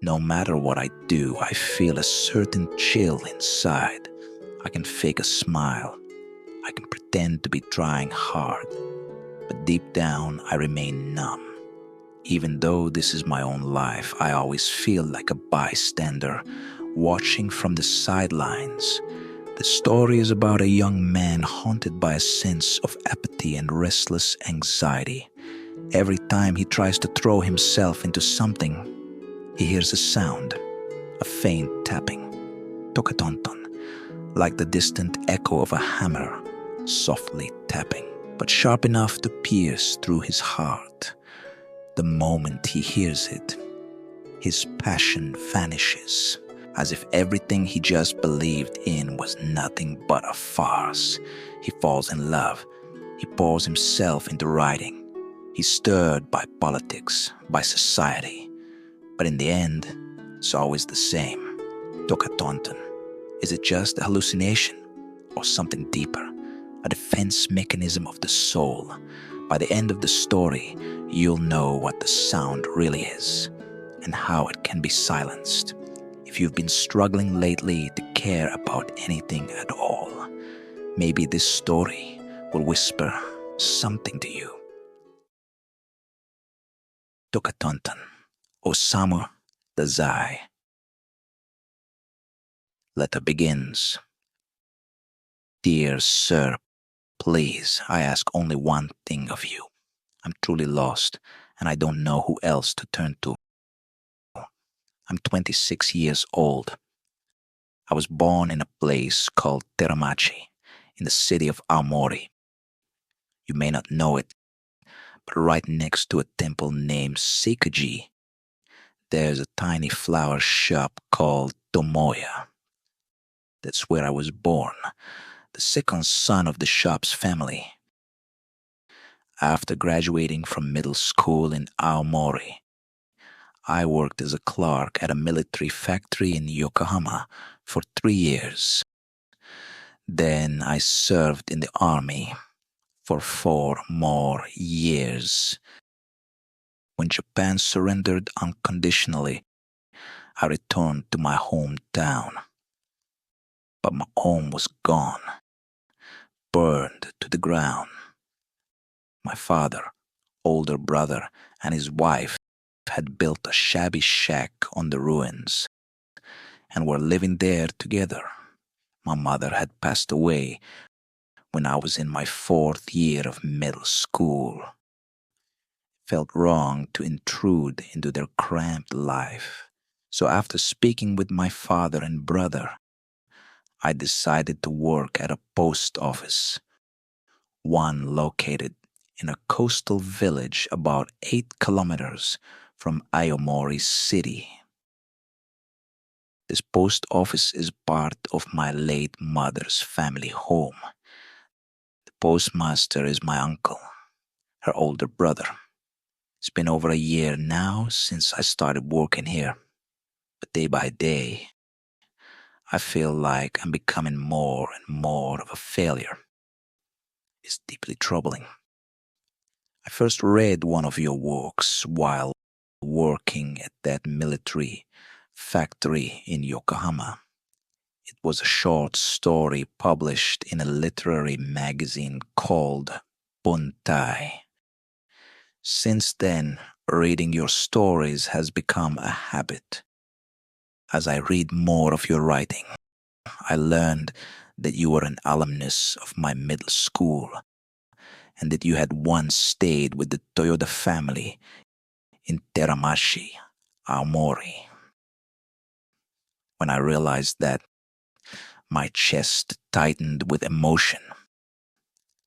No matter what I do, I feel a certain chill inside. I can fake a smile. I can pretend to be trying hard. But deep down, I remain numb. Even though this is my own life, I always feel like a bystander, watching from the sidelines. The story is about a young man haunted by a sense of apathy and restless anxiety. Every time he tries to throw himself into something, he hears a sound, a faint tapping, Tokatonton, like the distant echo of a hammer, softly tapping, but sharp enough to pierce through his heart. The moment he hears it, his passion vanishes, as if everything he just believed in was nothing but a farce. He falls in love. He pours himself into writing. He's stirred by politics, by society. But in the end, it's always the same. Tokatonton. Is it just a hallucination or something deeper? A defense mechanism of the soul? By the end of the story, you'll know what the sound really is and how it can be silenced. If you've been struggling lately to care about anything at all, maybe this story will whisper something to you. Tokatonton, Osamu Dazai. Letter begins. Dear sir, please, I ask only one thing of you. I'm truly lost, and I don't know who else to turn to. I'm 26 years old. I was born in a place called Teramachi, in the city of Aomori. You may not know it, but right next to a temple named Seikuji, there's a tiny flower shop called Tomoya. That's where I was born, the second son of the shop's family. After graduating from middle school in Aomori, I worked as a clerk at a military factory in Yokohama for 3 years. Then I served in the army for 4 more years. When Japan surrendered unconditionally, I returned to my hometown. But my home was gone, burned to the ground. My father, older brother, and his wife had built a shabby shack on the ruins and were living there together. My mother had passed away when I was in my 4th year of middle school. It felt wrong to intrude into their cramped life. So after speaking with my father and brother, I decided to work at a post office, one located in a coastal village about 8 kilometers from Aomori City. This post office is part of my late mother's family home. The postmaster is my uncle, her older brother. It's been over a year now since I started working here, but day by day, I feel like I'm becoming more and more of a failure. It's deeply troubling. I first read one of your works while working at that military factory in Yokohama. It was a short story published in a literary magazine called Buntai. Since then, reading your stories has become a habit. As I read more of your writing, I learned that you were an alumnus of my middle school and that you had once stayed with the Toyoda family in Teramachi, Aomori. When I realized that, my chest tightened with emotion.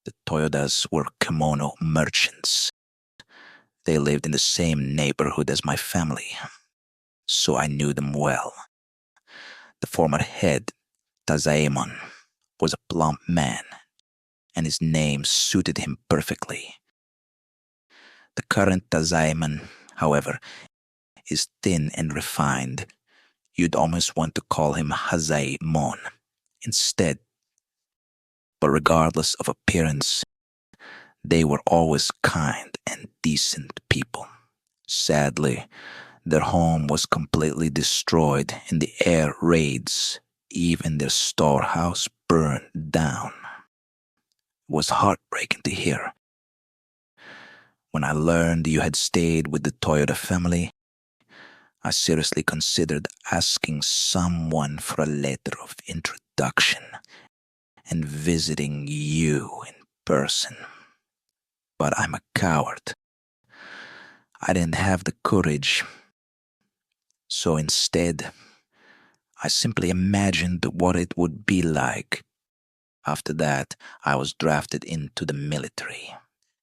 The Toyodas were kimono merchants. They lived in the same neighborhood as my family, so I knew them well. The former head, Tazaemon, was a plump man, and his name suited him perfectly. The current Tazaemon, however, is thin and refined. You'd almost want to call him Hazaemon instead. But regardless of appearance, they were always kind and decent people. Sadly, Their home was completely destroyed in the air raids. Even their storehouse burned down. It was heartbreaking to hear. When I learned you had stayed with the Toyota family, I seriously considered asking someone for a letter of introduction and visiting you in person. But I'm a coward. I didn't have the courage. So instead, I simply imagined what it would be like. After that, I was drafted into the military.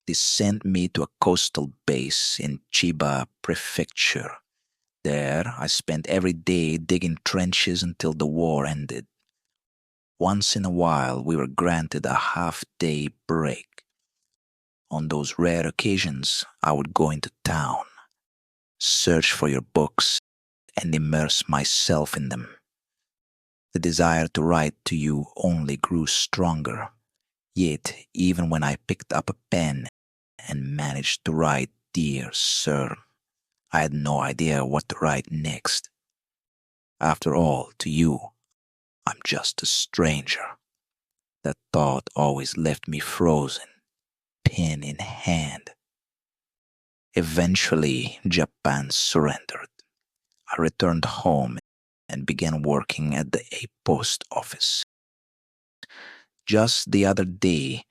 They sent me to a coastal base in Chiba Prefecture. There, I spent every day digging trenches until the war ended. Once in a while, we were granted a half-day break. On those rare occasions, I would go into town, search for your books, and immerse myself in them. The desire to write to you only grew stronger. Yet, even when I picked up a pen and managed to write, "Dear Sir," I had no idea what to write next. After all, to you, I'm just a stranger. That thought always left me frozen, pen in hand. Eventually, Japan surrendered. I returned home and began working at a post office. Just the other day,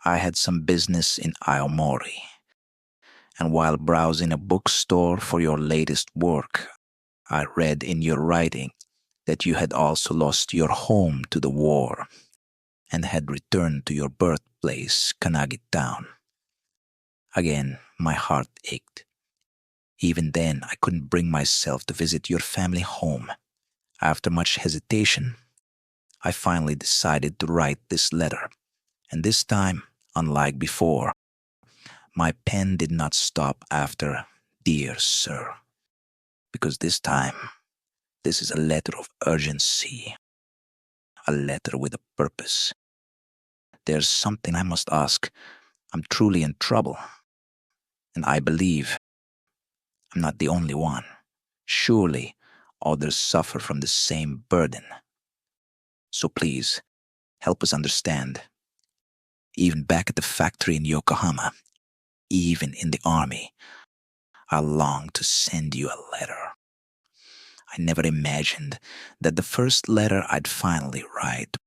I had some business in Aomori, and while browsing a bookstore for your latest work, I read in your writing that you had also lost your home to the war and had returned to your birthplace, Kanagi Town. Again, my heart ached. Even then, I couldn't bring myself to visit your family home. After much hesitation, I finally decided to write this letter. And this time, unlike before, my pen did not stop after "Dear Sir," because this time, this is a letter of urgency, a letter with a purpose. There's something I must ask. I'm truly in trouble, and I believe I'm not the only one. Surely, others suffer from the same burden. So please, help us understand. Even back at the factory in Yokohama, even in the army, I long to send you a letter. I never imagined that the first letter I'd finally write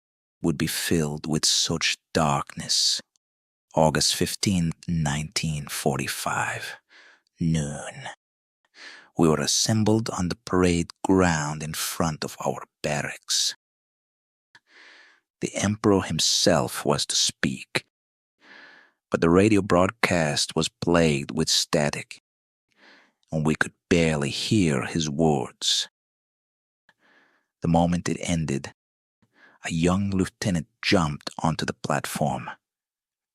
would be filled with such darkness. August 15th, 1945, noon. We were assembled on the parade ground in front of our barracks. The emperor himself was to speak, but the radio broadcast was plagued with static, and we could barely hear his words. The moment it ended, a young lieutenant jumped onto the platform.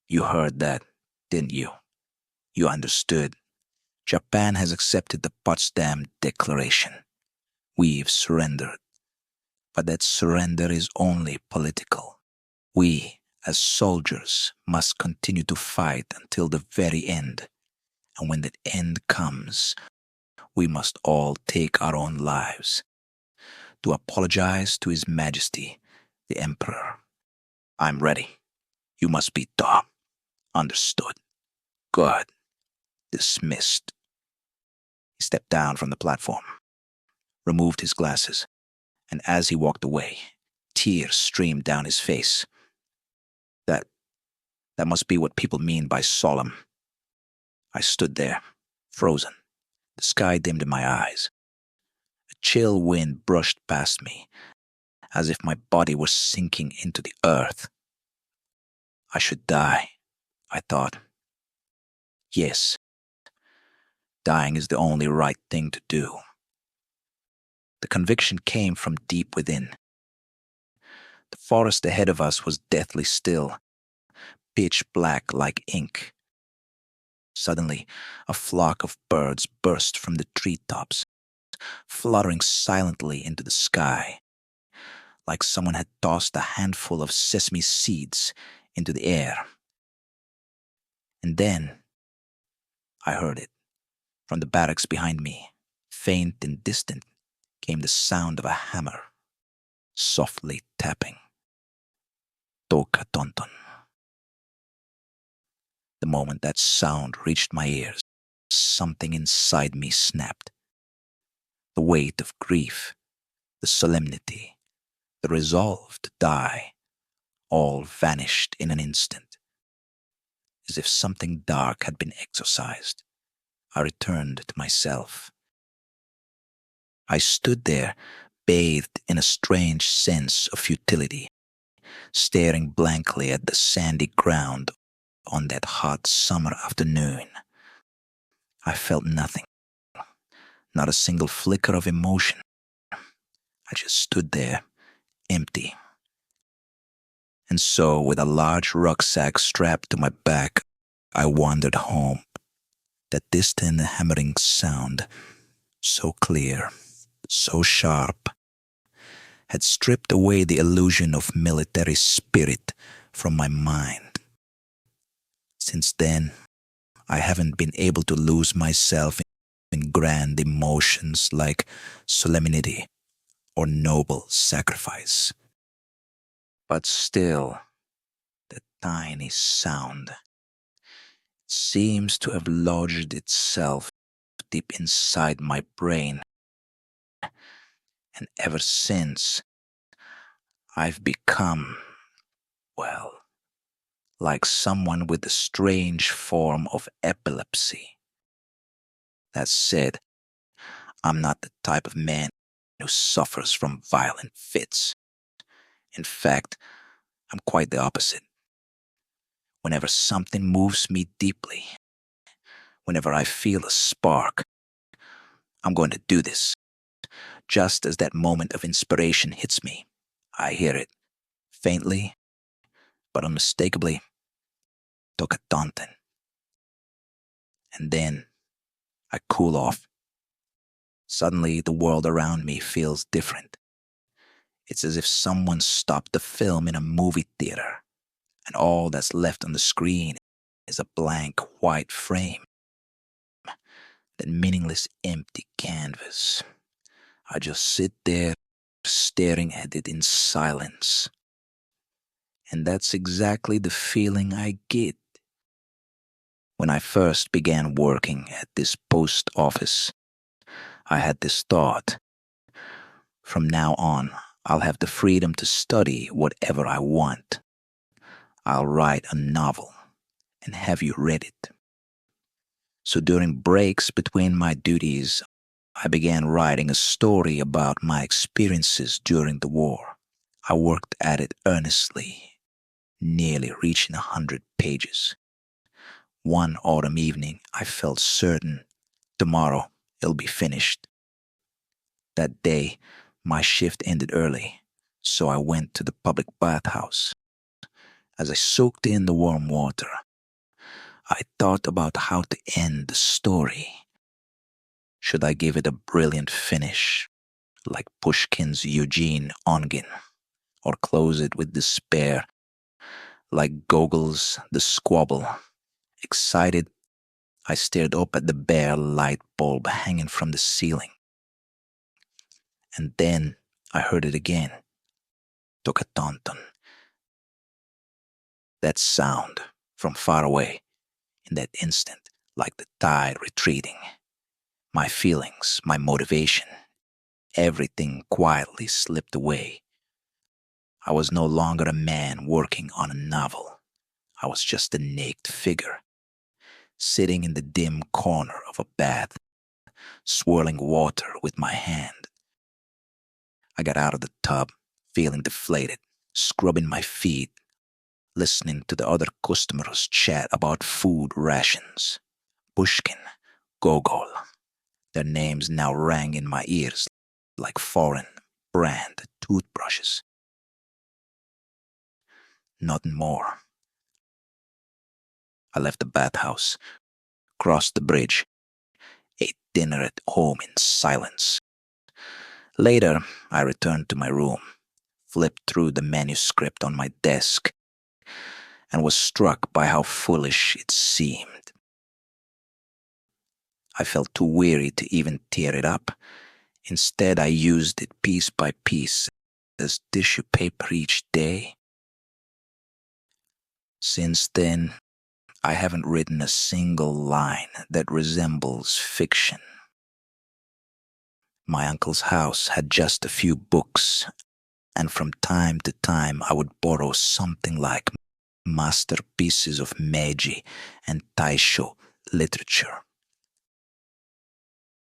You heard that, didn't you? You understood. Japan has accepted the Potsdam Declaration. We've surrendered. But that surrender is only political. We, as soldiers, must continue to fight until the very end. And when that end comes, we must all take our own lives to apologize to His Majesty, the Emperor. I'm ready. You must be Tom. Understood. Good. Dismissed. He stepped down from the platform, removed his glasses, and as he walked away, tears streamed down his face. That must be what people mean by solemn. I stood there, frozen. The sky dimmed in my eyes. A chill wind brushed past me, as if my body were sinking into the earth. I should die, I thought. Yes, dying is the only right thing to do. The conviction came from deep within. The forest ahead of us was deathly still, pitch black like ink. Suddenly, a flock of birds burst from the treetops, fluttering silently into the sky, like someone had tossed a handful of sesame seeds into the air. And then, I heard it, from the barracks behind me, faint and distant, came the sound of a hammer, softly tapping. Tokatonton. The moment that sound reached my ears, something inside me snapped. The weight of grief, the solemnity, the resolve to die, all vanished in an instant. As if something dark had been exorcised, I returned to myself. I stood there, bathed in a strange sense of futility, staring blankly at the sandy ground on that hot summer afternoon. I felt nothing, not a single flicker of emotion. I just stood there, empty. And so, with a large rucksack strapped to my back, I wandered home. That distant hammering sound, so clear, so sharp, had stripped away the illusion of military spirit from my mind. Since then, I haven't been able to lose myself in grand emotions like solemnity or noble sacrifice. But still, the tiny sound seems to have lodged itself deep inside my brain. And ever since, I've become, well, like someone with a strange form of epilepsy. That said, I'm not the type of man who suffers from violent fits. In fact, I'm quite the opposite. Whenever something moves me deeply, whenever I feel a spark, I'm going to do this. Just as that moment of inspiration hits me, I hear it, faintly, but unmistakably, Tokatonton. And then I cool off. Suddenly, the world around me feels different. It's as if someone stopped the film in a movie theater, and all that's left on the screen is a blank white frame. That meaningless empty canvas. I just sit there staring at it in silence. And that's exactly the feeling I get. When I first began working at this post office, I had this thought. From now on, I'll have the freedom to study whatever I want. I'll write a novel and have you read it. So during breaks between my duties, I began writing a story about my experiences during the war. I worked at it earnestly, nearly reaching 100 pages. One autumn evening, I felt certain tomorrow it'll be finished. That day, my shift ended early, so I went to the public bathhouse. As I soaked in the warm water, I thought about how to end the story. Should I give it a brilliant finish, like Pushkin's Eugene Onegin, or close it with despair, like Gogol's The Squabble? Excited, I stared up at the bare light bulb hanging from the ceiling. And then I heard it again. Tokatonton. That sound from far away, in that instant, like the tide retreating. My feelings, my motivation, everything quietly slipped away. I was no longer a man working on a novel. I was just a naked figure, sitting in the dim corner of a bath, swirling water with my hand. I got out of the tub, feeling deflated, scrubbing my feet, listening to the other customers chat about food rations. Pushkin, Gogol. Their names now rang in my ears like foreign brand toothbrushes. Nothing more. I left the bathhouse, crossed the bridge, ate dinner at home in silence. Later, I returned to my room, flipped through the manuscript on my desk, and was struck by how foolish it seemed. I felt too weary to even tear it up. Instead, I used it piece by piece as tissue paper each day. Since then, I haven't written a single line that resembles fiction. My uncle's house had just a few books, and from time to time I would borrow something like masterpieces of Meiji and Taisho literature.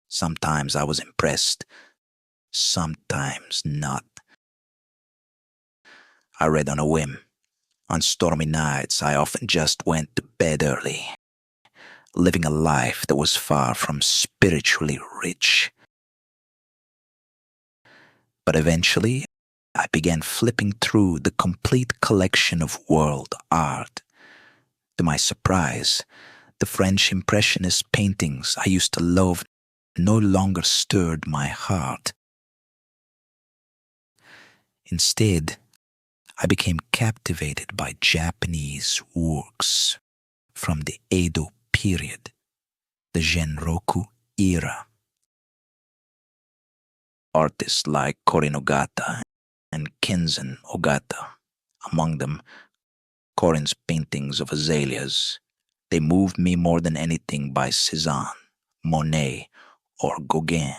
Sometimes I was impressed, sometimes not. I read on a whim. On stormy nights, I often just went to bed early, living a life that was far from spiritually rich. But eventually, I began flipping through the complete collection of world art. To my surprise, the French Impressionist paintings I used to love no longer stirred my heart. Instead, I became captivated by Japanese works from the Edo period, the Genroku era. Artists like Korin Ogata and Kenzen Ogata, among them Korin's paintings of azaleas, they moved me more than anything by Cézanne, Monet, or Gauguin.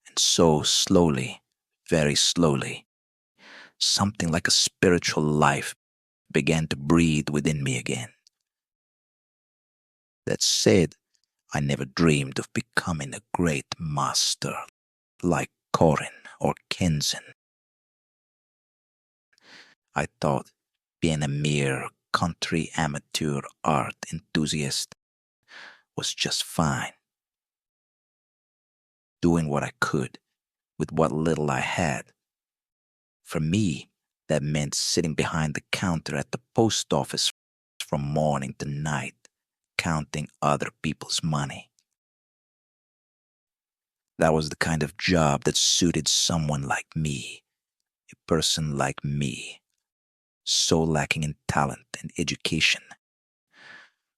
And so slowly, very slowly, something like a spiritual life began to breathe within me again. That said, I never dreamed of becoming a great master like Korin or Kenzen. I thought being a mere country amateur art enthusiast was just fine. Doing what I could with what little I had. For me, that meant sitting behind the counter at the post office from morning to night, counting other people's money. That was the kind of job that suited someone like me, a person like me, so lacking in talent and education.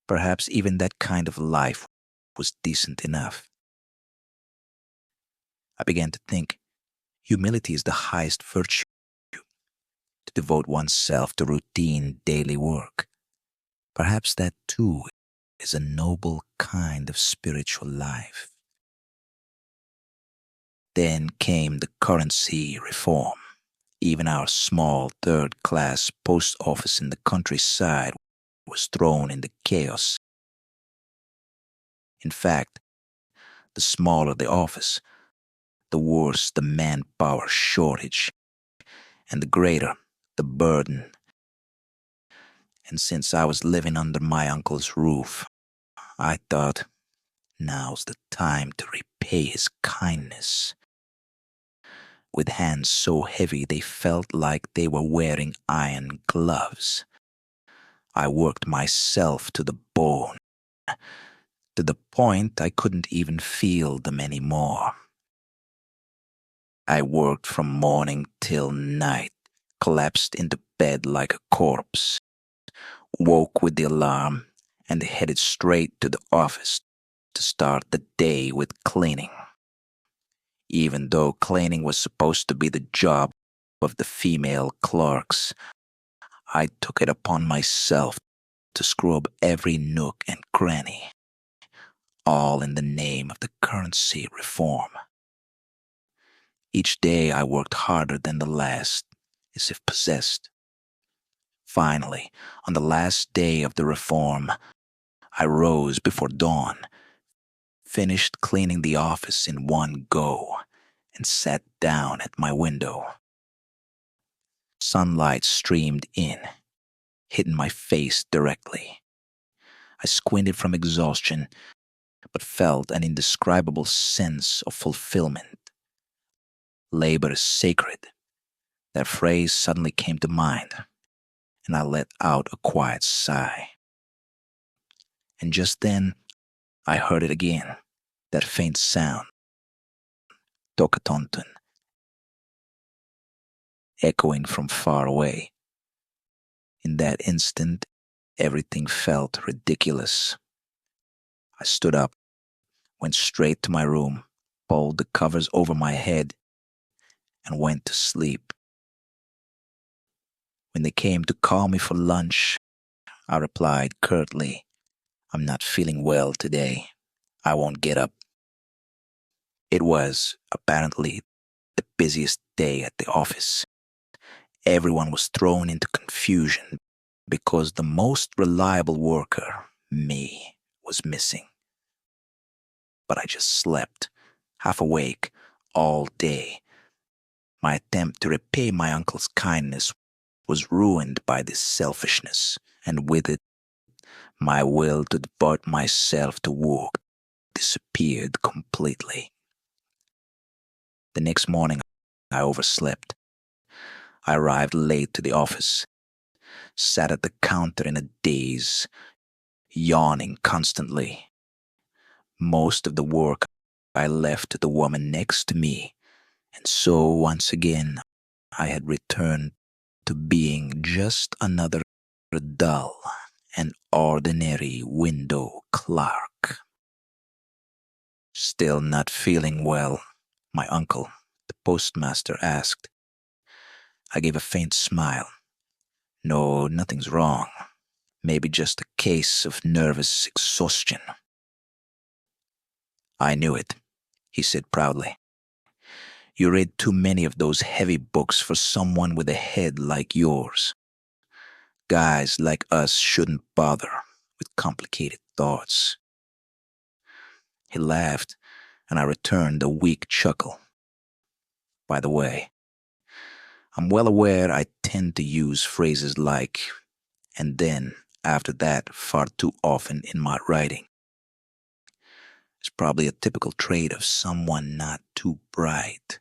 Perhaps even that kind of life was decent enough. I began to think humility is the highest virtue, to devote oneself to routine daily work. Perhaps that too is a noble kind of spiritual life. Then came the currency reform. Even our small third-class post office in the countryside was thrown into chaos. In fact, the smaller the office, the worse the manpower shortage, and the greater the burden. And since I was living under my uncle's roof, I thought, now's the time to repay his kindness. With hands so heavy they felt like they were wearing iron gloves, I worked myself to the bone, to the point I couldn't even feel them anymore. I worked from morning till night, collapsed into bed like a corpse, woke with the alarm, and headed straight to the office to start the day with cleaning. Even though cleaning was supposed to be the job of the female clerks, I took it upon myself to scrub every nook and cranny, all in the name of the currency reform. Each day I worked harder than the last, as if possessed. Finally, on the last day of the reform, I rose before dawn, finished cleaning the office in one go, and sat down at my window. Sunlight streamed in, hitting my face directly. I squinted from exhaustion, but felt an indescribable sense of fulfillment. Labor is sacred. That phrase suddenly came to mind, and I let out a quiet sigh. And just then, I heard it again, that faint sound, Tokatonton, echoing from far away. In that instant, everything felt ridiculous. I stood up, went straight to my room, pulled the covers over my head, and went to sleep. When they came to call me for lunch, I replied curtly, "I'm not feeling well today. I won't get up." It was, apparently, the busiest day at the office. Everyone was thrown into confusion because the most reliable worker, me, was missing. But I just slept, half awake, all day. My attempt to repay my uncle's kindness was ruined by this selfishness, and with it, my will to devote myself to work disappeared completely. The next morning, I overslept. I arrived late to the office, sat at the counter in a daze, yawning constantly. Most of the work I left to the woman next to me, and so once again I had returned to being just another dull and ordinary window clerk. Still not feeling well, my uncle, the postmaster, asked. I gave a faint smile. "No, nothing's wrong. Maybe just a case of nervous exhaustion." "I knew it," he said proudly. "You read too many of those heavy books for someone with a head like yours. Guys like us shouldn't bother with complicated thoughts." He laughed, and I returned a weak chuckle. "By the way, I'm well aware I tend to use phrases like, and then, after that, far too often in my writing. It's probably a typical trait of someone not too bright.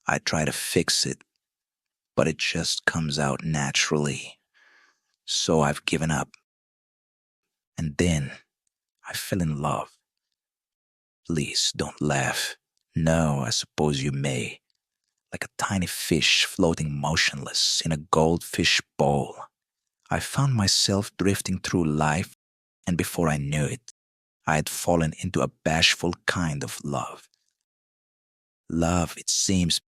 I try to fix it, but it just comes out naturally. So I've given up. And then I fell in love. Please don't laugh. No, I suppose you may. Like a tiny fish floating motionless in a goldfish bowl. I found myself drifting through life, and before I knew it, I had fallen into a bashful kind of love. Love, it seems,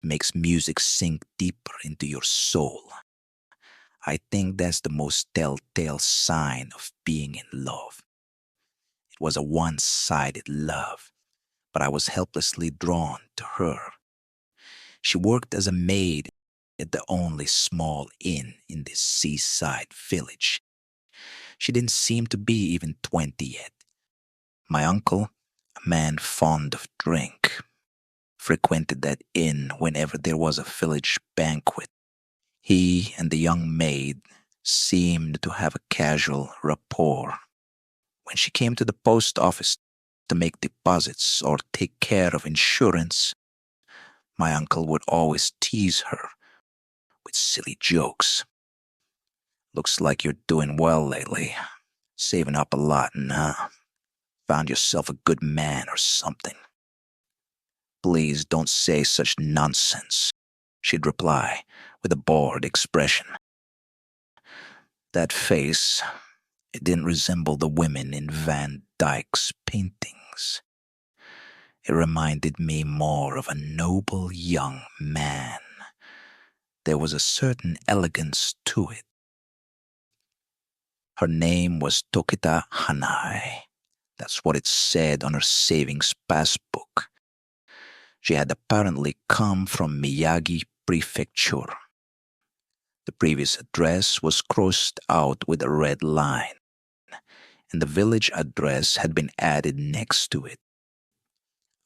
makes music sink deeper into your soul. I think that's the most telltale sign of being in love. It was a one-sided love, but I was helplessly drawn to her. She worked as a maid at the only small inn in this seaside village. She didn't seem to be even 20 yet. My uncle, a man fond of drink, frequented that inn whenever there was a village banquet. He and the young maid seemed to have a casual rapport. When she came to the post office to make deposits or take care of insurance, my uncle would always tease her with silly jokes. "Looks like you're doing well lately. Saving up a lot, huh? Found yourself a good man or something." "Please don't say such nonsense," she'd reply with a bored expression. That face, it didn't resemble the women in Van Dyck's paintings. It reminded me more of a noble young man. There was a certain elegance to it. Her name was Tokita Hanai. That's what it said on her savings passbook. She had apparently come from Miyagi Prefecture. The previous address was crossed out with a red line, and the village address had been added next to it.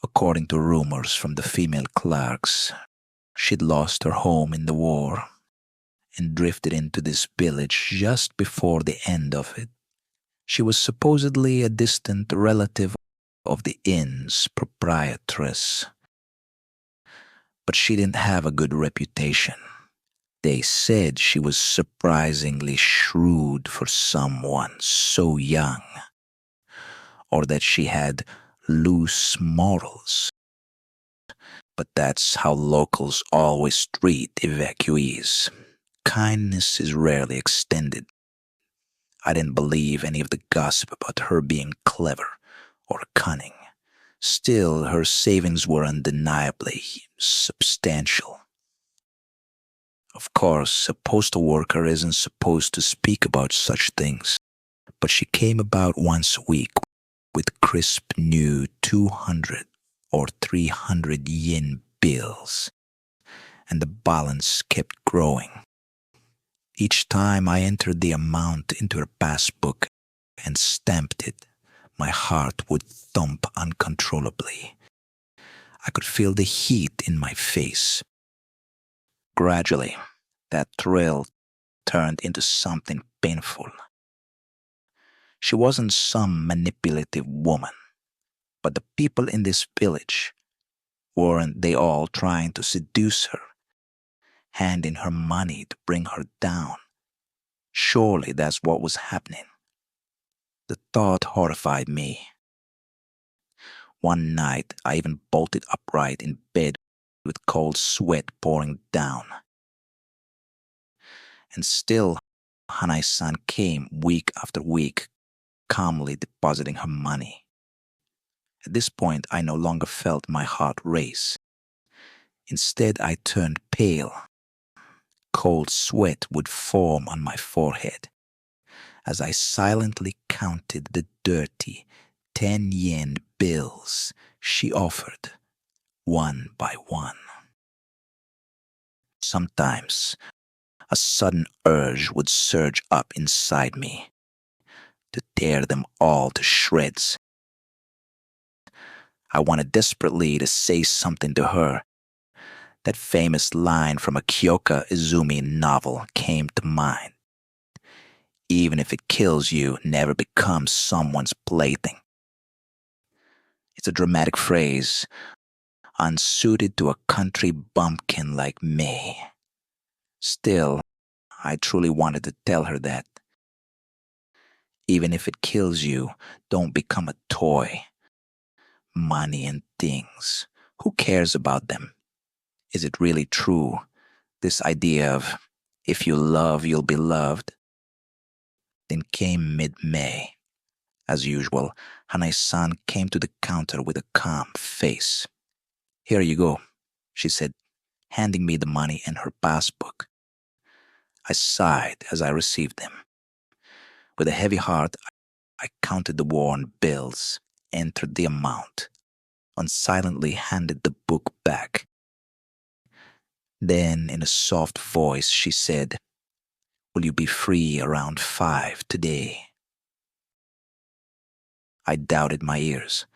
According to rumors from the female clerks, she'd lost her home in the war and drifted into this village just before the end of it. She was supposedly a distant relative of the inn's proprietress, but she didn't have a good reputation. They said she was surprisingly shrewd for someone so young, or that she had loose morals. But that's how locals always treat evacuees. Kindness is rarely extended. I didn't believe any of the gossip about her being clever or cunning. Still, her savings were undeniably substantial. Of course, a postal worker isn't supposed to speak about such things, but she came about once a week with crisp new 200 or 300 yen bills, and the balance kept growing. Each time I entered the amount into her passbook and stamped it, my heart would thump uncontrollably. I could feel the heat in my face. Gradually, that thrill turned into something painful. She wasn't some manipulative woman, but the people in this village, weren't they all trying to seduce her, handing her money to bring her down? Surely that's what was happening. The thought horrified me. One night, I even bolted upright in bed with cold sweat pouring down. And still, Hanai-san came week after week, calmly depositing her money. At this point, I no longer felt my heart race. Instead, I turned pale. Cold sweat would form on my forehead as I silently counted the dirty 10-yen bills she offered, one by one. Sometimes, a sudden urge would surge up inside me to tear them all to shreds. I wanted desperately to say something to her. That famous line from a Kyoka Izumi novel came to mind. Even if it kills you, never become someone's plaything. It's a dramatic phrase, unsuited to a country bumpkin like me. Still, I truly wanted to tell her that. Even if it kills you, don't become a toy. Money and things, who cares about them? Is it really true, this idea of if you love, you'll be loved? Then came mid-May. As usual, Hanai-san came to the counter with a calm face. "Here you go," she said, handing me the money and her passbook. I sighed as I received them. With a heavy heart, I counted the worn bills, entered the amount, and silently handed the book back. Then, in a soft voice, she said, "Will you be free around 5 today?" I doubted my ears,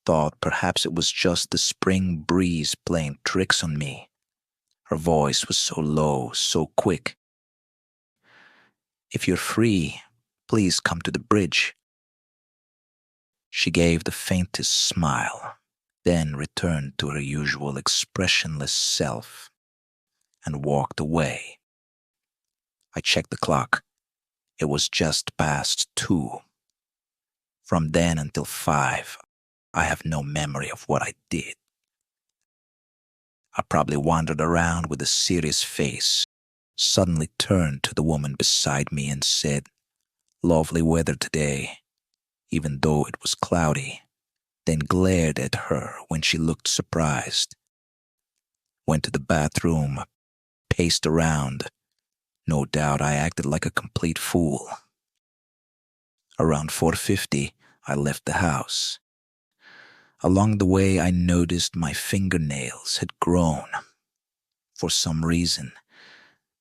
thought perhaps it was just the spring breeze playing tricks on me. Her voice was so low, so quick. "If you're free, please come to the bridge." She gave the faintest smile, then returned to her usual expressionless self and walked away. I checked the clock. It was just past 2. From then until 5, I have no memory of what I did. I probably wandered around with a serious face, suddenly turned to the woman beside me and said, "Lovely weather today," even though it was cloudy, then glared at her when she looked surprised. Went to the bathroom, paced around. No doubt I acted like a complete fool. Around 4:50, I left the house. Along the way, I noticed my fingernails had grown. For some reason,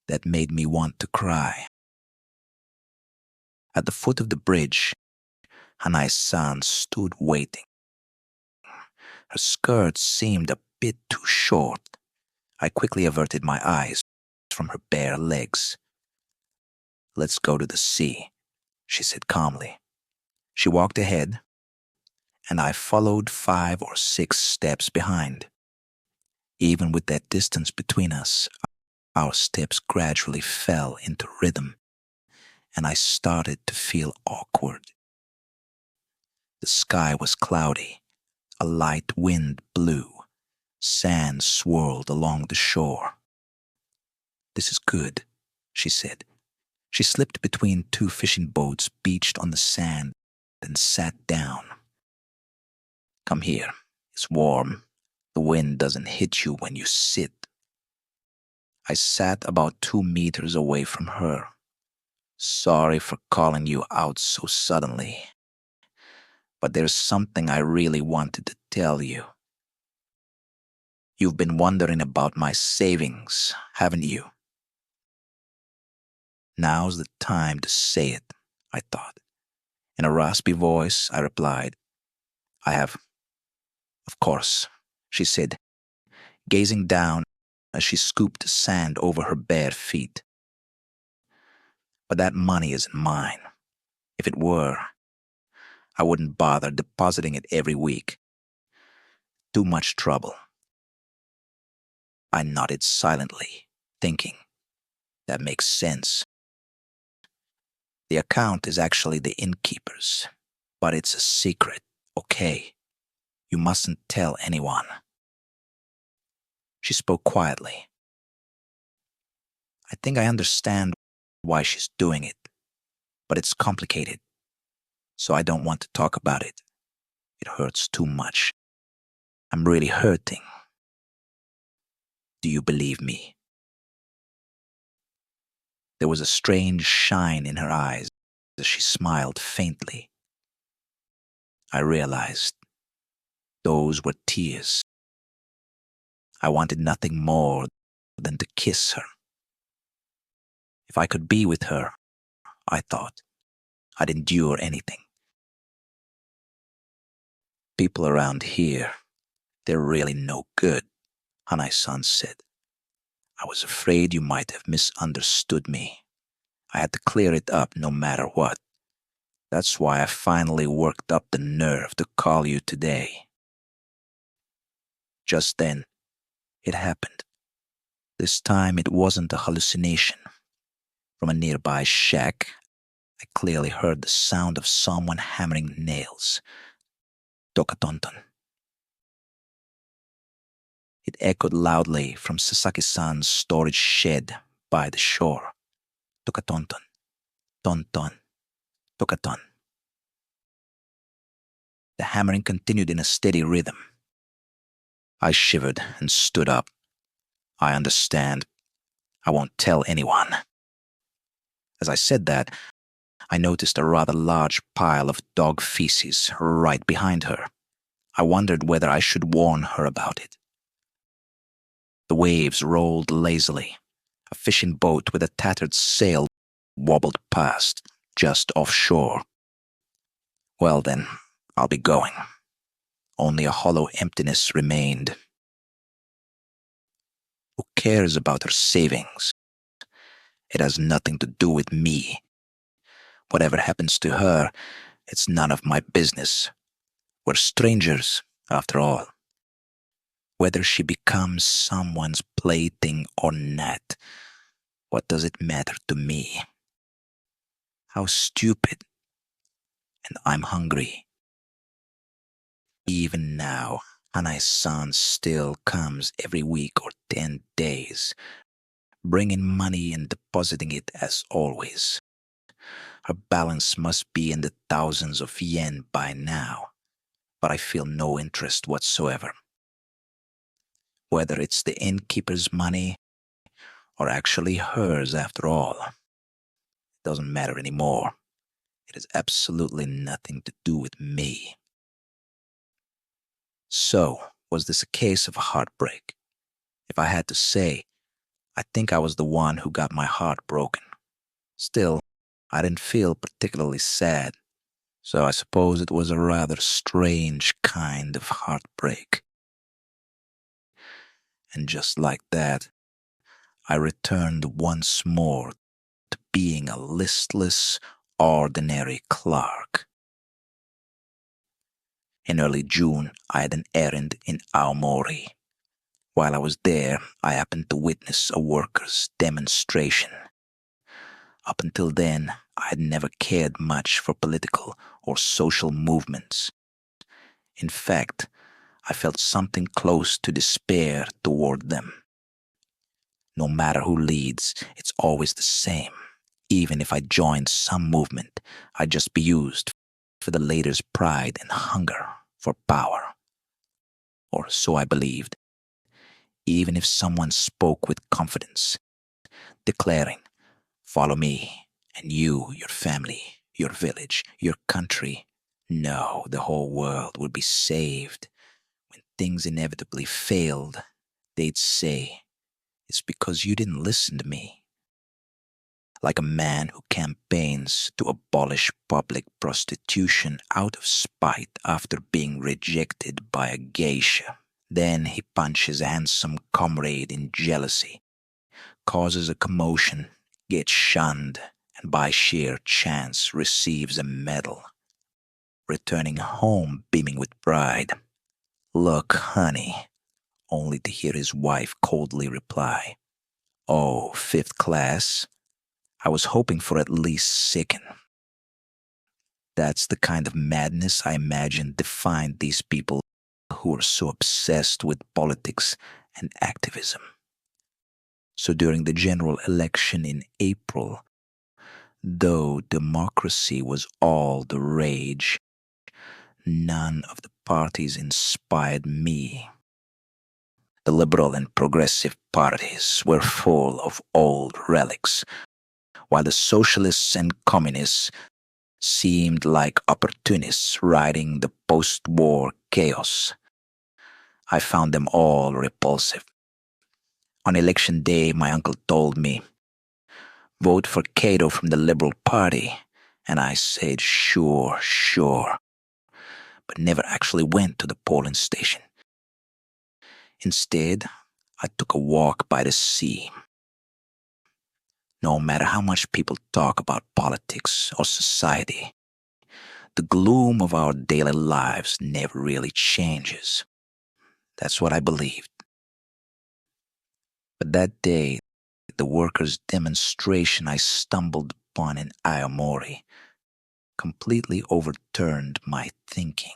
that made me want to cry. At the foot of the bridge, Hanai-san stood waiting. Her skirt seemed a bit too short. I quickly averted my eyes from her bare legs. "Let's go to the sea," she said calmly. She walked ahead, and I followed 5 or 6 steps behind. Even with that distance between us, our steps gradually fell into rhythm, and I started to feel awkward. The sky was cloudy, a light wind blew, sand swirled along the shore. "This is good," she said. She slipped between two fishing boats beached on the sand and sat down. Come here. It's warm. The wind doesn't hit you when you sit. I sat about 2 meters away from her. Sorry for calling you out so suddenly, but there's something I really wanted to tell you. You've been wondering about my savings, haven't you? Now's the time to say it, I thought. In a raspy voice, I replied, I have. Of course, she said, gazing down as she scooped the sand over her bare feet. But that money isn't mine. If it were, I wouldn't bother depositing it every week. Too much trouble. I nodded silently, thinking, that makes sense. The account is actually the innkeeper's, but it's a secret, okay? You mustn't tell anyone. She spoke quietly. I think I understand why she's doing it, but it's complicated, so I don't want to talk about it. It hurts too much. I'm really hurting. Do you believe me? There was a strange shine in her eyes as she smiled faintly. I realized those were tears. I wanted nothing more than to kiss her. If I could be with her, I thought, I'd endure anything. People around here, they're really no good, Hanai-san said. I was afraid you might have misunderstood me. I had to clear it up no matter what. That's why I finally worked up the nerve to call you today. Just then, it happened. This time it wasn't a hallucination. From a nearby shack, I clearly heard the sound of someone hammering nails. Tokatonton. It echoed loudly from Sasaki-san's storage shed by the shore. Tokatonton. Tonton. Tokaton. The hammering continued in a steady rhythm. I shivered and stood up. I understand. I won't tell anyone. As I said that, I noticed a rather large pile of dog feces right behind her. I wondered whether I should warn her about it. The waves rolled lazily. A fishing boat with a tattered sail wobbled past, just offshore. Well then, I'll be going. Only a hollow emptiness remained. Who cares about her savings? It has nothing to do with me. Whatever happens to her, it's none of my business. We're strangers, after all. Whether she becomes someone's plaything or not, what does it matter to me? How stupid. And I'm hungry. Even now, Hanai-san still comes every week or 10 days, bringing money and depositing it as always. Her balance must be in the thousands of yen by now, but I feel no interest whatsoever. Whether it's the innkeeper's money or actually hers after all, it doesn't matter anymore. It has absolutely nothing to do with me. So, was this a case of heartbreak? If I had to say, I think I was the one who got my heart broken. Still, I didn't feel particularly sad, so I suppose it was a rather strange kind of heartbreak. And just like that, I returned once more to being a listless, ordinary clerk. In early June, I had an errand in Aomori. While I was there, I happened to witness a workers' demonstration. Up until then, I had never cared much for political or social movements. In fact, I felt something close to despair toward them. No matter who leads, it's always the same. Even if I joined some movement, I'd just be used for the leader's pride and hunger for power. Or so I believed. Even if someone spoke with confidence, declaring, "Follow me, and you, your family, your village, your country," no, the whole world would be saved. When things inevitably failed, they'd say, "It's because you didn't listen to me." Like a man who campaigns to abolish public prostitution out of spite after being rejected by a geisha. Then he punches a handsome comrade in jealousy, causes a commotion, gets shunned, and by sheer chance receives a medal, returning home beaming with pride. "Look, honey," only to hear his wife coldly reply, "Oh, fifth class? I was hoping for at least second." That's the kind of madness I imagine defined these people who are so obsessed with politics and activism. So during the general election in April, though democracy was all the rage, none of the parties inspired me. The liberal and progressive parties were full of old relics, while the socialists and communists seemed like opportunists riding the post-war chaos. I found them all repulsive. On election day, my uncle told me, "Vote for Cato from the Liberal Party," and I said, "Sure, sure," but never actually went to the polling station. Instead, I took a walk by the sea. No matter how much people talk about politics or society, the gloom of our daily lives never really changes. That's what I believed. But that day, the workers' demonstration I stumbled upon in Aomori completely overturned my thinking.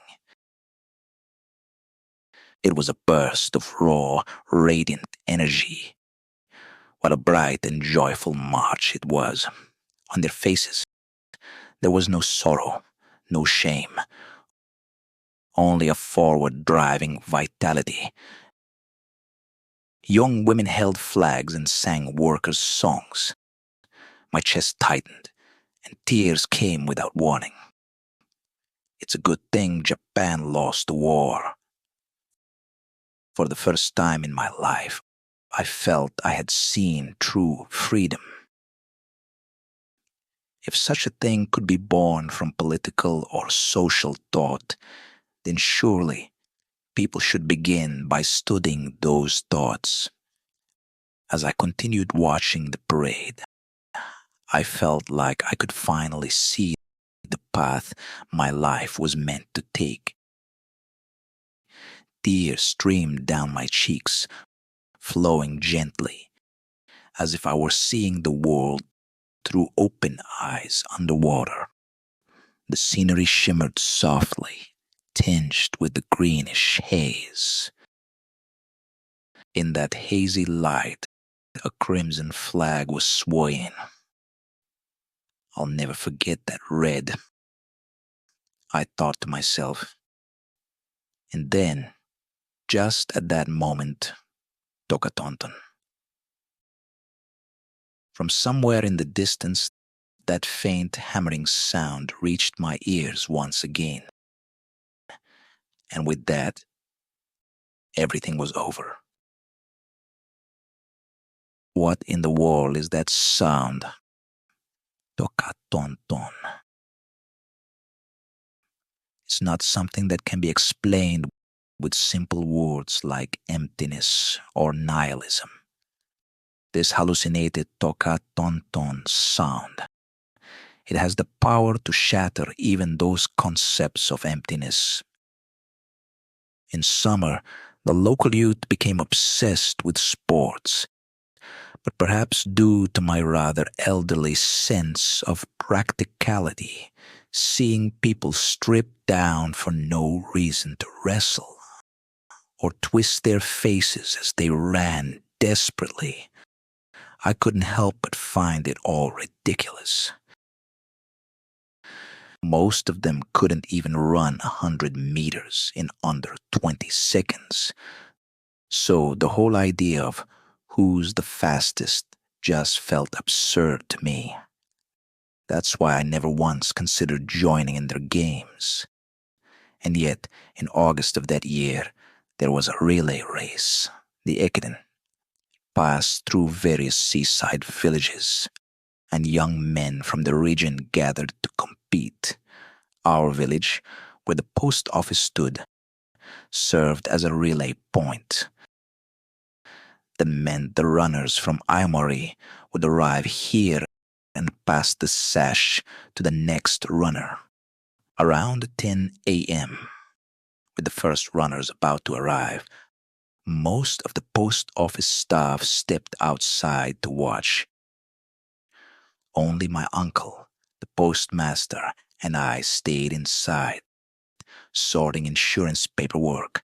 It was a burst of raw, radiant energy. What a bright and joyful march it was. On their faces, there was no sorrow, no shame, only a forward-driving vitality. Young women held flags and sang workers' songs. My chest tightened, and tears came without warning. It's a good thing Japan lost the war. For the first time in my life, I felt I had seen true freedom. If such a thing could be born from political or social thought, then surely people should begin by studying those thoughts. As I continued watching the parade, I felt like I could finally see the path my life was meant to take. Tears streamed down my cheeks, flowing gently, as if I were seeing the world through open eyes underwater. The scenery shimmered softly, tinged with the greenish haze. In that hazy light, a crimson flag was swaying. "I'll never forget that red," I thought to myself. And then, just at that moment, Tokatonton. From somewhere in the distance, that faint hammering sound reached my ears once again. And with that, everything was over. What in the world is that sound? Tokatonton. It's not something that can be explained with simple words like emptiness or nihilism. This hallucinated Tokatonton sound, it has the power to shatter even those concepts of emptiness. In summer, the local youth became obsessed with sports, but perhaps due to my rather elderly sense of practicality, seeing people stripped down for no reason to wrestle or twist their faces as they ran desperately, I couldn't help but find it all ridiculous. Most of them couldn't even run 100 meters in under 20 seconds. So the whole idea of who's the fastest just felt absurd to me. That's why I never once considered joining in their games. And yet, in August of that year, there was a relay race. The Ekiden passed through various seaside villages, and young men from the region gathered to compete. Our village, where the post office stood, served as a relay point. That meant the runners from Aomori would arrive here and pass the sash to the next runner. Around 10 a.m., with the first runners about to arrive, most of the post office staff stepped outside to watch. Only my uncle, the postmaster, and I stayed inside, sorting insurance paperwork.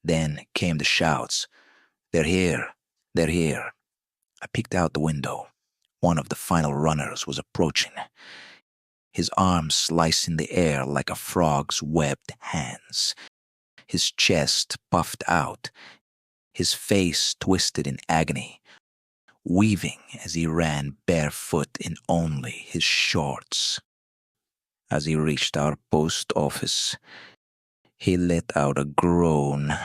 Then came the shouts. "They're here! They're here!" I peeked out the window. One of the final runners was approaching, his arms slicing the air like a frog's webbed hands, his chest puffed out, his face twisted in agony, weaving as he ran barefoot in only his shorts. As he reached our post office, he let out a groan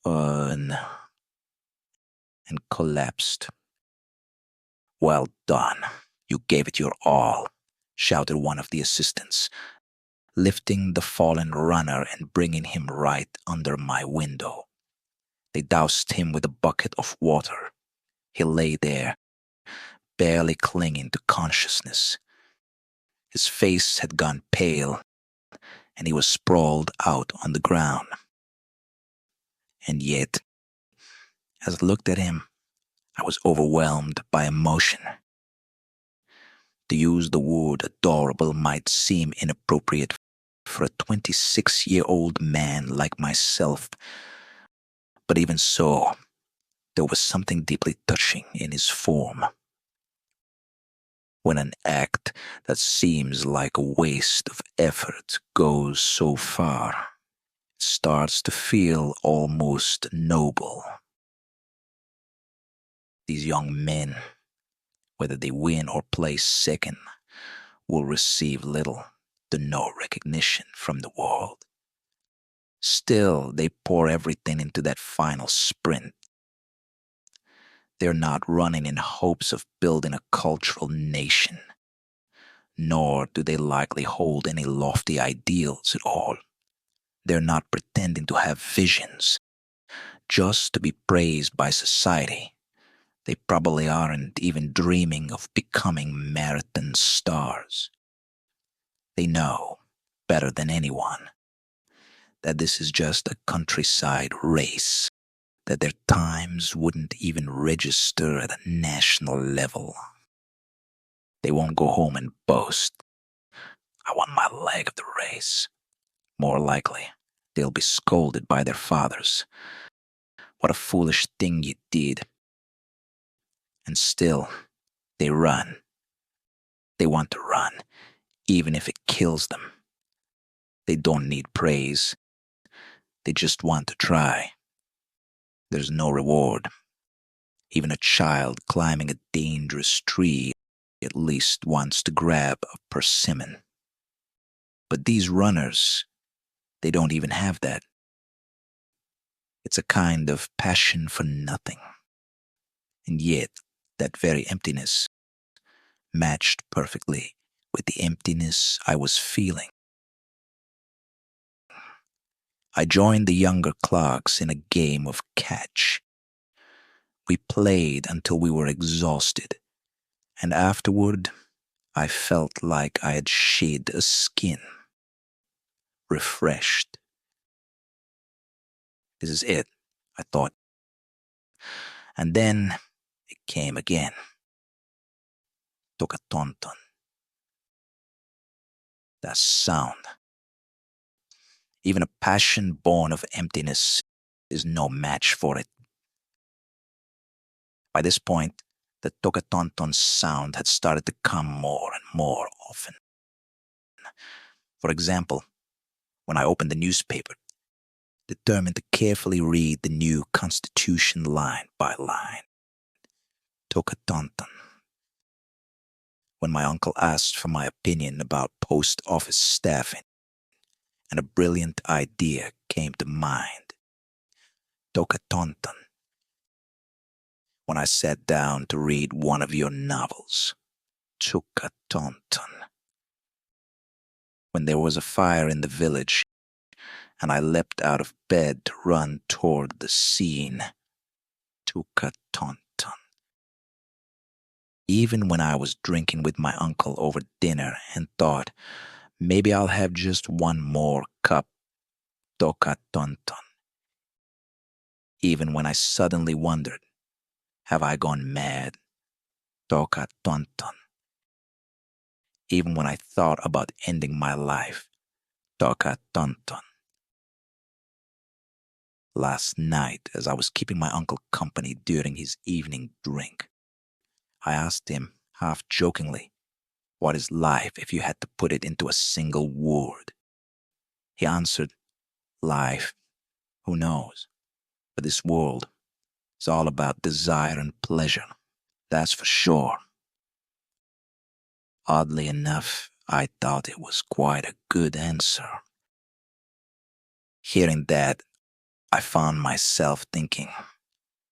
and collapsed. "Well done. You gave it your all," shouted one of the assistants, lifting the fallen runner and bringing him right under my window. They doused him with a bucket of water. He lay there, barely clinging to consciousness. His face had gone pale, and he was sprawled out on the ground. And yet, as I looked at him, I was overwhelmed by emotion. To use the word adorable might seem inappropriate for a 26-year-old man like myself, but even so, there was something deeply touching in his form. When an act that seems like a waste of effort goes so far, it starts to feel almost noble. These young men, whether they win or place second, will receive little to no recognition from the world. Still, they pour everything into that final sprint. They're not running in hopes of building a cultural nation, nor do they likely hold any lofty ideals at all. They're not pretending to have visions just to be praised by society. They probably aren't even dreaming of becoming marathon stars. They know, better than anyone, that this is just a countryside race, that their times wouldn't even register at a national level. They won't go home and boast, "I won my leg of the race." More likely, they'll be scolded by their fathers. "What a foolish thing you did." And still, they run. They want to run, even if it kills them. They don't need praise. They just want to try. There's no reward. Even a child climbing a dangerous tree at least wants to grab a persimmon. But these runners, they don't even have that. It's a kind of passion for nothing. And yet, that very emptiness matched perfectly with the emptiness I was feeling. I joined the younger clerks in a game of catch. We played until we were exhausted, and afterward, I felt like I had shed a skin, refreshed. This is it, I thought. And then it came again. Tokatonton. That sound. Even a passion born of emptiness is no match for it. By this point, the Tokatonton sound had started to come more and more often. For example, when I opened the newspaper, determined to carefully read the new Constitution line by line, Tokatonton. When my uncle asked for my opinion about post office staffing, and a brilliant idea came to mind, Tokatonton. When I sat down to read one of your novels, Tokatonton. When there was a fire in the village, and I leapt out of bed to run toward the scene, Tokatonton. Even when I was drinking with my uncle over dinner and thought, maybe I'll have just one more cup, Tokatonton. Even when I suddenly wondered, have I gone mad, Tokatonton. Even when I thought about ending my life, Tokatonton. Last night, as I was keeping my uncle company during his evening drink, I asked him, half jokingly, what is life if you had to put it into a single word? He answered, life, who knows? But this world is all about desire and pleasure, that's for sure. Oddly enough, I thought it was quite a good answer. Hearing that, I found myself thinking,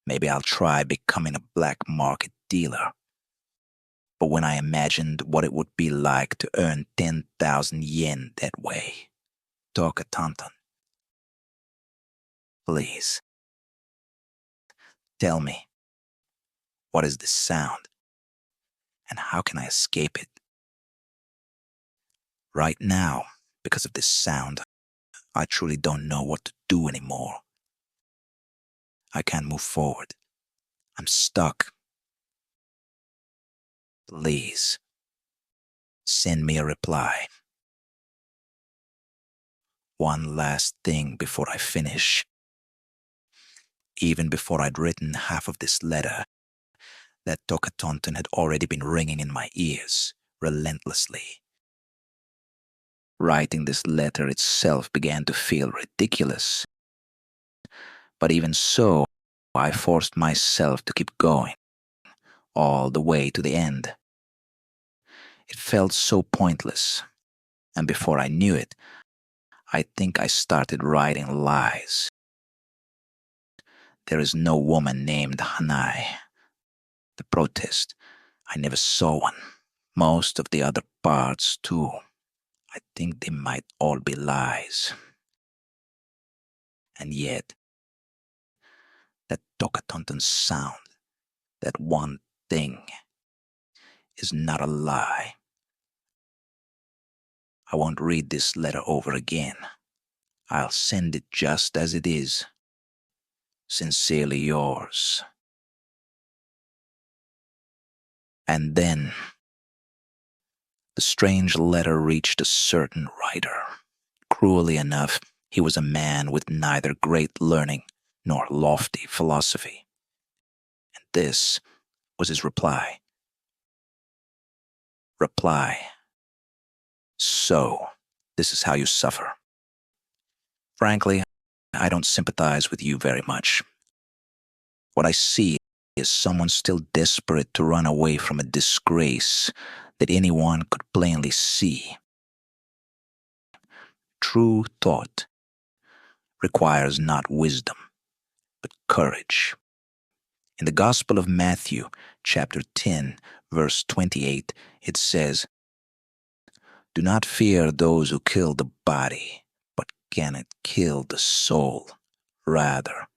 maybe I'll try becoming a black market dealer. But when I imagined what it would be like to earn 10,000 yen that way, Tokatonton, please, tell me, what is this sound? And how can I escape it? Right now, because of this sound, I truly don't know what to do anymore. I can't move forward. I'm stuck. Please, send me a reply. One last thing before I finish. Even before I'd written half of this letter, that Tokatonton had already been ringing in my ears, relentlessly. Writing this letter itself began to feel ridiculous. But even so, I forced myself to keep going, all the way to the end. It felt so pointless, and before I knew it, I think I started writing lies. There is no woman named Hanai. The protest, I never saw one. Most of the other parts, too. I think they might all be lies. And yet, that Tokatonton sound, that one thing, is not a lie. I won't read this letter over again. I'll send it just as it is. Sincerely yours. And then, the strange letter reached a certain writer. Cruelly enough, he was a man with neither great learning nor lofty philosophy. And this was his reply. Reply. So, this is how you suffer. Frankly, I don't sympathize with you very much. What I see is someone still desperate to run away from a disgrace that anyone could plainly see. True thought requires not wisdom, but courage. In the Gospel of Matthew, chapter 10, verse 28, it says, do not fear those who kill the body, but cannot kill the soul. Rather,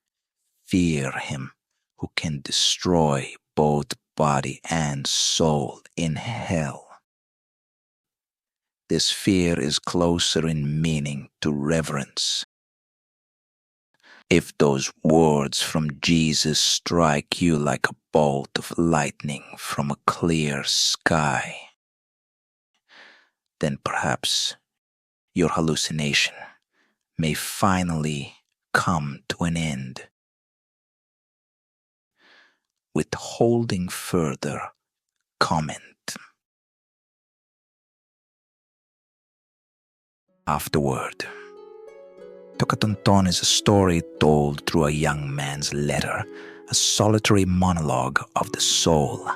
fear him who can destroy both body and soul in hell. This fear is closer in meaning to reverence. If those words from Jesus strike you like a bolt of lightning from a clear sky, then perhaps your hallucination may finally come to an end. withholding further comment. Afterward. Tokatonton is a story told through a young man's letter, a solitary monologue of the soul.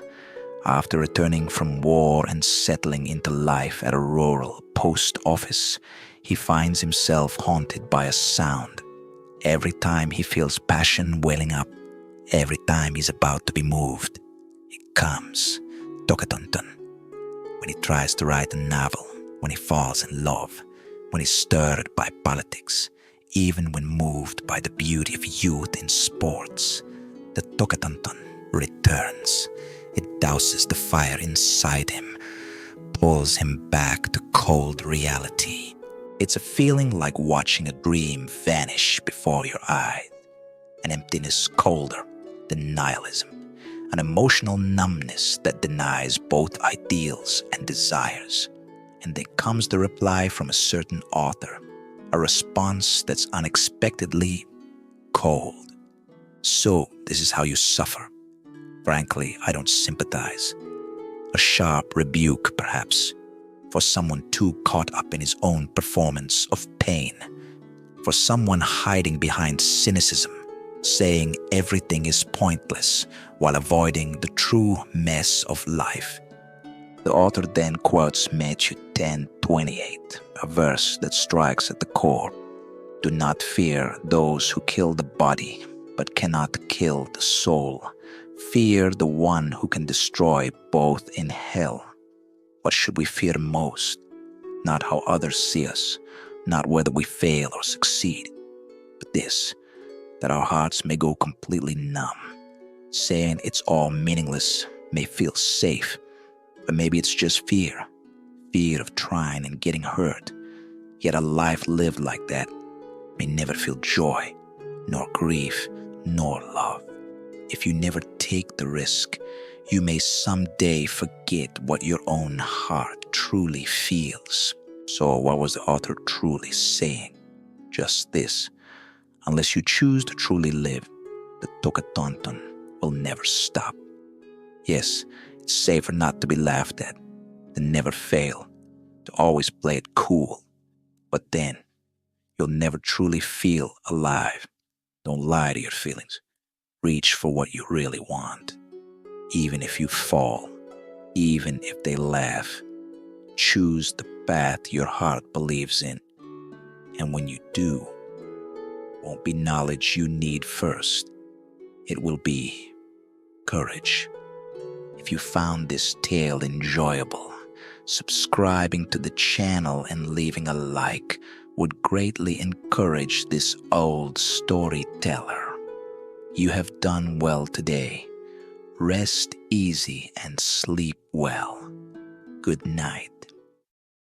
After returning from war and settling into life at a rural post office, he finds himself haunted by a sound. Every time he feels passion welling up, every time he's about to be moved, it comes. Tokatonton. When he tries to write a novel, when he falls in love, when he's stirred by politics, even when moved by the beauty of youth in sports, the Tokatonton returns. It douses the fire inside him, pulls him back to cold reality. It's a feeling like watching a dream vanish before your eyes, an emptiness colder than nihilism, an emotional numbness that denies both ideals and desires. And then comes the reply from a certain author, a response that's unexpectedly cold. So this is how you suffer. Frankly, I don't sympathize. A sharp rebuke, perhaps, for someone too caught up in his own performance of pain, for someone hiding behind cynicism, saying everything is pointless while avoiding the true mess of life. The author then quotes Matthew 10:28, a verse that strikes at the core. Do not fear those who kill the body, but cannot kill the soul. Fear the one who can destroy both in hell. What should we fear most? Not how others see us, not whether we fail or succeed, but this, that our hearts may go completely numb. Saying it's all meaningless may feel safe, but maybe it's just fear of trying and getting hurt. Yet a life lived like that may never feel joy, nor grief, nor love. If you never take the risk, you may someday forget what your own heart truly feels. So what was the author truly saying? Just this: unless you choose to truly live, the Tokatonton will never stop. Yes, it's safer not to be laughed at, to never fail, to always play it cool. But then, you'll never truly feel alive. Don't lie to your feelings. Reach for what you really want. Even if you fall, even if they laugh, choose the path your heart believes in. And when you do, it won't be knowledge you need first. It will be courage. If you found this tale enjoyable, subscribing to the channel and leaving a like would greatly encourage this old storyteller. You have done well today. Rest easy and sleep well. Good night.